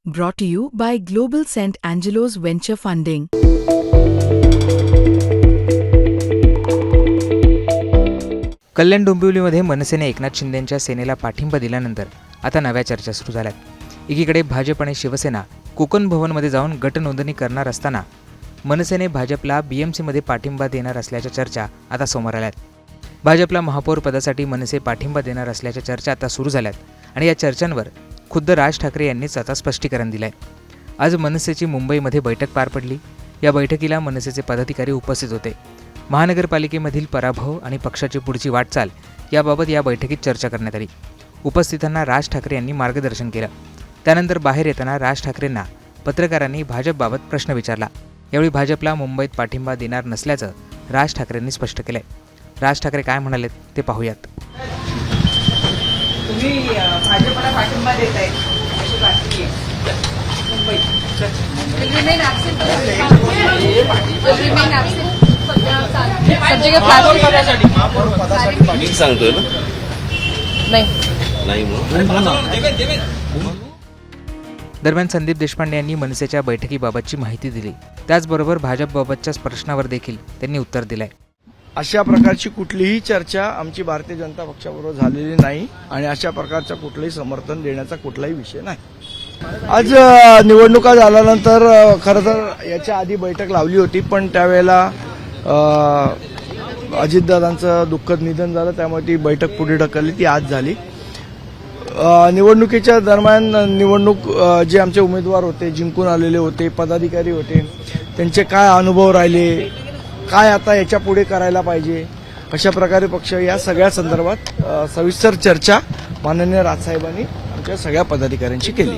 Brought to you by Global St. Angelo's Venture Funding. कल्याण डोंबिवलीमध्ये मनसेने एकनाथ शिंदेंच्या सेनेला पाठिंबा दिल्यानंतर आता नव्या चर्चा सुरू झाल्यात। एकीकडे भाजप आणि शिवसेना कोकण भवनमध्ये जाऊन गट नोंदणी करणार असताना मनसेने भाजपला बीएमसीमध्ये पाठिंबा देणार असल्याच्या चर्चा आता समोर आल्यात। भाजपला महापौर पदासाठी मनसे पाठिंबा देणार असल्याच्या चर्चा आता सुरू झाल्यात आणि या चर्चांवर खुद्द राज ठाकरे यांनीच आता स्पष्टीकरण दिलंय। आज मनसेची मुंबईमध्ये बैठक पार पडली। या बैठकीला मनसेचे पदाधिकारी उपस्थित होते। महानगरपालिकेमधील पराभव आणि पक्षाची पुढची वाटचाल याबाबत या बैठकीत चर्चा करण्यात आली। उपस्थितांना राज ठाकरे यांनी मार्गदर्शन केलं। त्यानंतर बाहेर येताना राज ठाकरेंना पत्रकारांनी भाजपबाबत प्रश्न विचारला। यावेळी भाजपला मुंबईत पाठिंबा देणार नसल्याचं राज ठाकरेंनी स्पष्ट केलंय। राज ठाकरे काय म्हणालेत ते पाहूयात। तुम्ही भाजपला पाठिंबा देताय अशी बातमी आहे मुंबईत। सांगतोय ना नाही दरम्यान संदीप देशपांडे यांनी मनसेच्या बैठकीबाबतची माहिती दिली। त्याचबरोबर भाजपबाबतच्या प्रश्नावर देखील त्यांनी उत्तर दिलंय। अशा प्रकारची कुठलीही चर्चा आमची भारतीय जनता पक्षाबरोबर झालेली नाही आणि अशा प्रकारचं कुठलंही समर्थन देण्याचा कुठलाही विषय नाही। आज निवडणुका झाल्यानंतर खरं तर याच्या आधी बैठक लावली होती, पण त्यावेळेला अजितदादांचं दुःखद निधन झालं, त्यामुळे ती बैठक पुढे ढकलली, ती आज झाली। निवडणुकीच्या दरम्यान जे आमचे उमेदवार होते, जिंकून आलेले होते, पदाधिकारी होते, त्यांचे काय अनुभव राहिले, काय आता याच्या पुढे करायला पाहिजे, कशा प्रकारे पक्ष, या सगळ्या संदर्भात सविस्तर चर्चा माननीय राजसाहेबांनी आमच्या सगळ्या पदाधिकाऱ्यांशी केली।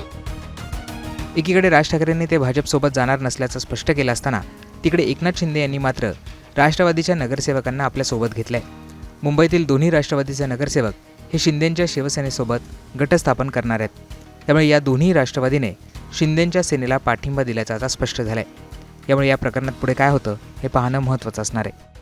एकीकडे राज ठाकरेंनी ते भाजपसोबत जाणार नसल्याचं स्पष्ट केलं असताना तिकडे एकनाथ शिंदे यांनी मात्र राष्ट्रवादीच्या नगरसेवकांना आपल्यासोबत घेतलंय। मुंबईतील दोन्ही राष्ट्रवादीचे नगरसेवक हे शिंदेंच्या शिवसेनेसोबत गटस्थापन करणार आहेत। त्यामुळे या दोन्ही राष्ट्रवादीने शिंदेंच्या सेनेला पाठिंबा दिल्याचं आता स्पष्ट झालंय। यामुळे या प्रकरणात पुढे काय होतं हे पाहणं महत्त्वाचं असणार आहे।